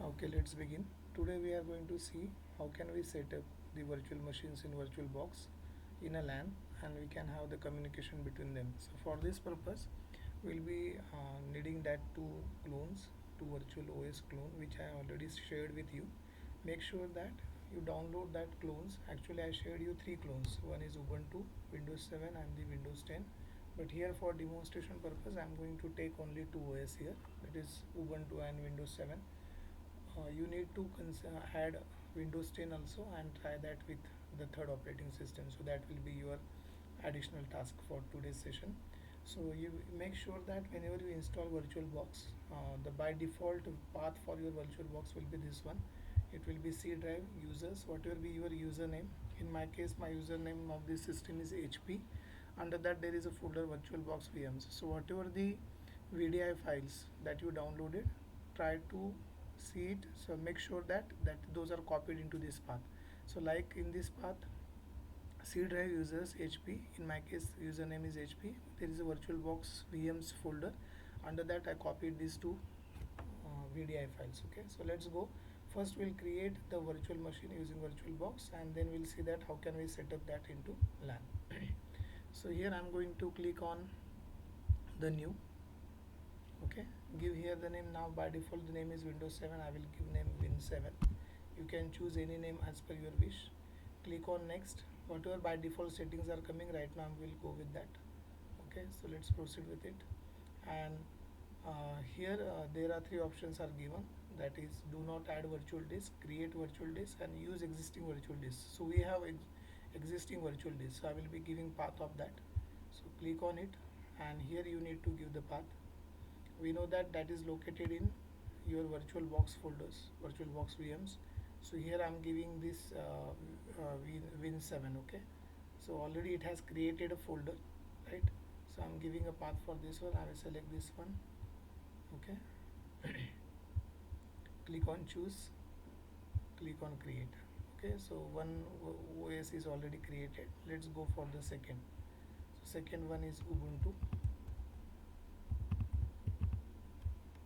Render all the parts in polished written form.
Okay, let's begin. Today we are going to see how can we set up the virtual machines in VirtualBox in a LAN, and we can have the communication between them. So for this purpose, we'll be needing that two clones, two virtual OS clone, which I already shared with you. Make sure that you download that clones. Actually, I shared you three clones. One is Ubuntu, Windows 7 and the Windows 10. But here for demonstration purpose, I'm going to take only two OS here. That is Ubuntu and Windows 7. You need to add Windows 10 also and try that with the third operating system. So that will be your additional task for today's session. So you make sure that whenever you install VirtualBox, the by default path for your VirtualBox will be this one. It will be C drive users, whatever be your username. In my case, my username of this system is HP. Under that there is a folder VirtualBox VMs. So whatever the VDI files that you downloaded, try to see it. So make sure that those are copied into this path. So like in this path, C drive users HP, in my case username is HP, there is a VirtualBox VMs folder. Under that I copied these two VDI files. Okay, so let's go. First we'll create the virtual machine using VirtualBox, and then we'll see that how can we set up that into LAN. So here I'm going to click on the new. Okay, give here the name. Now by default the name is Windows 7. I will give name Win7. You can choose any name as per your wish. Click on next. Whatever by default settings are coming right now, we will go with that. Okay, so let's proceed with it. And here there are three options are given, that is do not add virtual disk, create virtual disk, and use existing virtual disk. So we have existing virtual disk, so I will be giving path of that. So click on it, and here you need to give the path. We know that that is located in your VirtualBox folders, VirtualBox VMs. So here I'm giving this Win7. Okay, so already it has created a folder, right? So I'm giving a path for this one. I will select this one. Okay, click on choose, click on create. Okay, so one OS is already created. Let's go for the second. So second one is Ubuntu.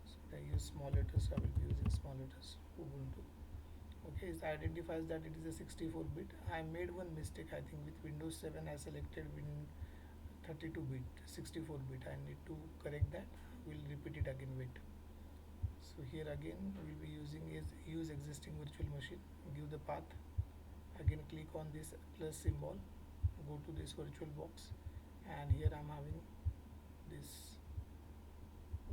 So I use small letters, so I will be using small letters, Ubuntu. Okay, it identifies that it is a 64-bit. I made one mistake, I think with Windows 7 I selected Win 32-bit, 64-bit. I need to correct that. We'll repeat it again. Wait. So here again we will be using is use existing virtual machine. Give the path. Again click on this plus symbol. Go to this VirtualBox, and here I'm having this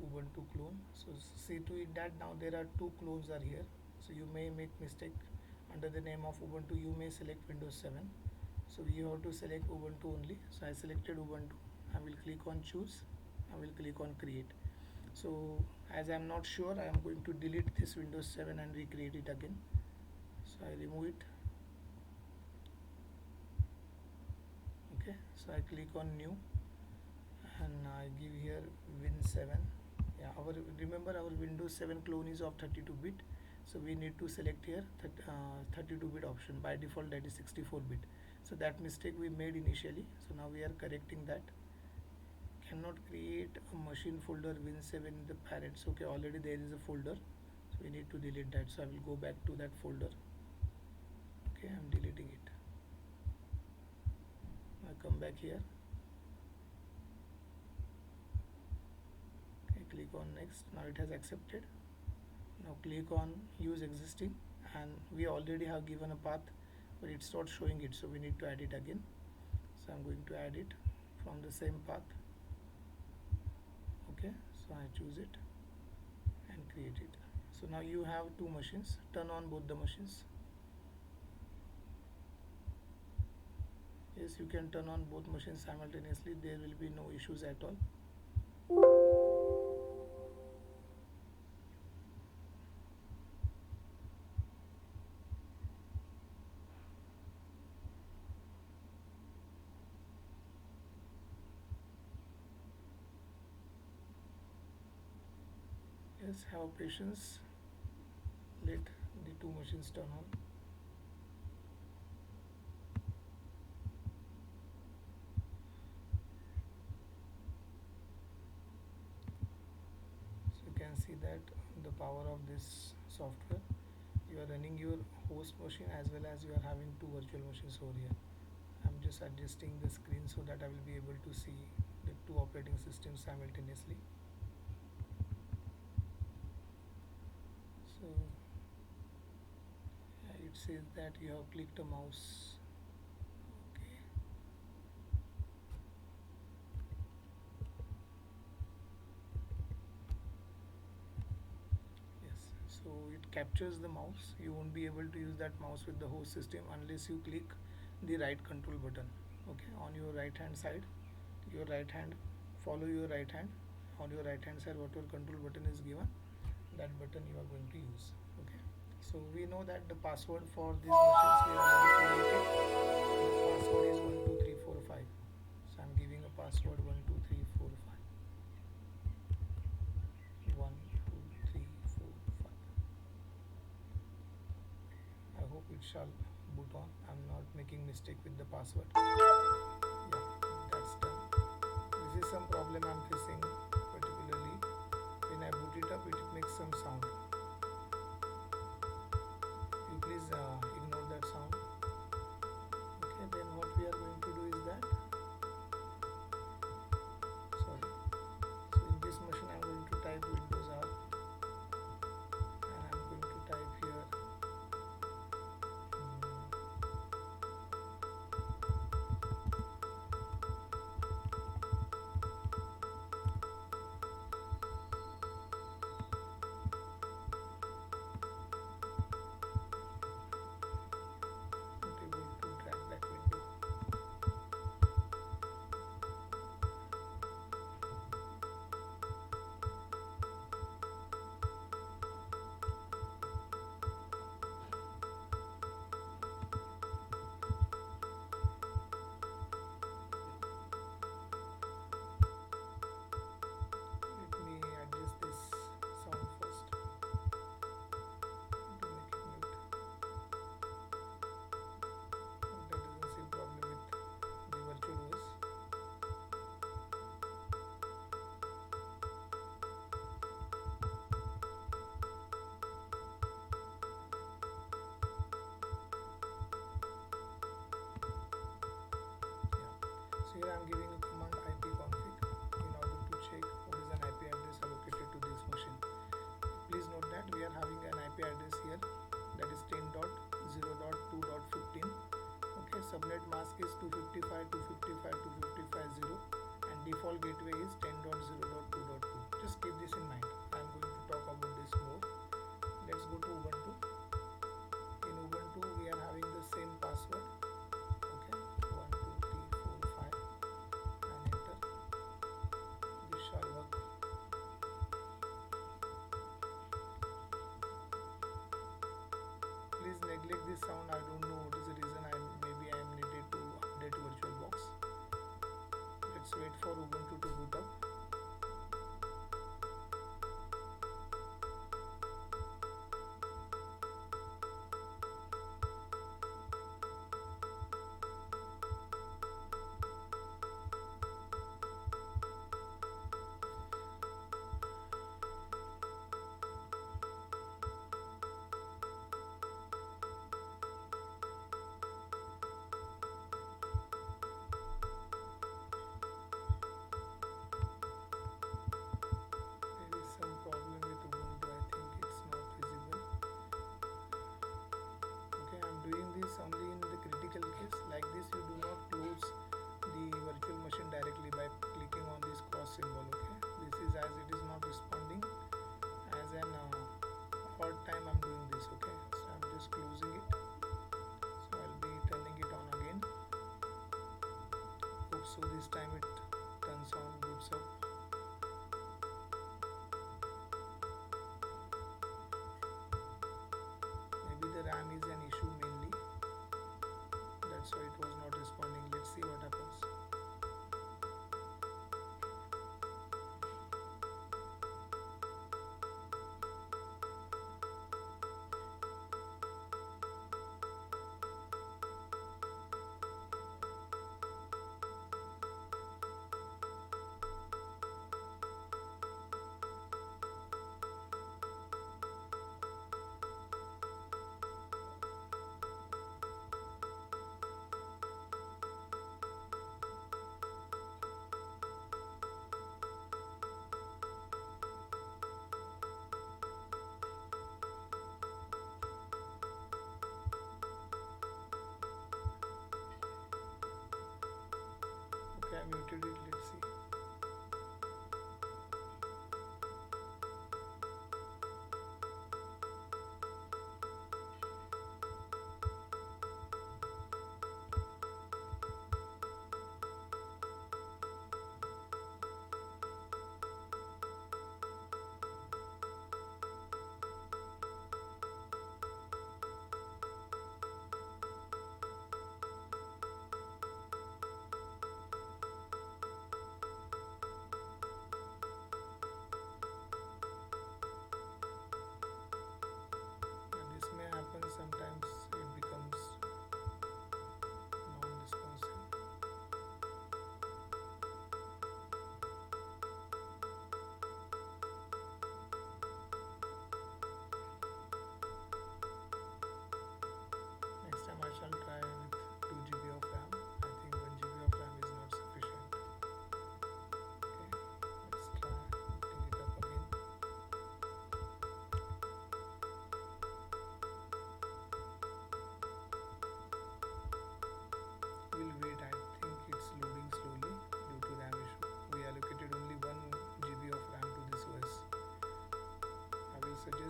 Ubuntu clone. So see to it that now there are two clones are here. So you may make mistake. Under the name of Ubuntu you may select Windows 7. So you have to select Ubuntu only. So I selected Ubuntu. I will click on choose. I will click on create. So as I am not sure, I am going to delete this Windows 7 and recreate it again. So I remove it. Okay, so I click on new, and I give here Win7. Yeah, remember our Windows 7 clone is of 32-bit. So we need to select here 32-bit option. By default that is 64-bit. So that mistake we made initially. So now we are correcting that. Cannot create a machine folder Win7 in the parents. Okay, already there is a folder, so we need to delete that. So I will go back to that folder. Okay, I'm deleting it. I come back here. Okay, click on next. Now it has accepted. Now click on use existing, and we already have given a path, but it's not showing it, so we need to add it again. So I'm going to add it from the same path. Okay, so I choose it and create it. So now you have two machines. Turn on both the machines. Yes, you can turn on both machines simultaneously. There will be no issues at all. Yes, have patience. Let the two machines turn on. So you can see that the power of this software, you are running your host machine as well as you are having two virtual machines over here. I'm just adjusting the screen so that I will be able to see the two operating systems simultaneously. So it says that you have clicked a mouse. Okay. Yes, so it captures the mouse. You won't be able to use that mouse with the host system unless you click the right control button. Okay, on your right hand side, your right hand, follow your right hand. On your right hand side, whatever control button is given, that button you are going to use. Okay, so we know that the password for these machines we have already created. The password is 12345. So I'm giving a password 12345. 12345. I hope it shall boot on. I'm not making mistake with the password. Yeah, that's done. This is some problem I'm facing, particularly when I boot it up, it makes some sound. You please ignore that sound. Okay, then what we are going to do is that, sorry. So in this machine, I'm going to type Windows R, and I'm going to type here. Not able to drag that window. Let me adjust this sound first to make it mute. That doesn't seem problem with the virtual OS. Yeah. So here I'm giving a command ipconfig in order to check what is an IP address allocated to this machine. Please note that we are having an IP address here, that is 10.0.2.15. Okay, subnet mask is 255.255.255.0 and default gateway is 10.0.2.2. Just keep this in mind. I am going to talk about this more. Let's go to Ubuntu. In Ubuntu we are having the same password. Okay, 12345 and enter. This shall work. Please neglect this sound. I don't know what is the reason. Maybe I am needed to update VirtualBox. Let's wait for Ubuntu to boot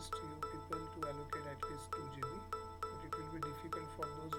suggest you people to allocate at least 2 GB, but it will be difficult for those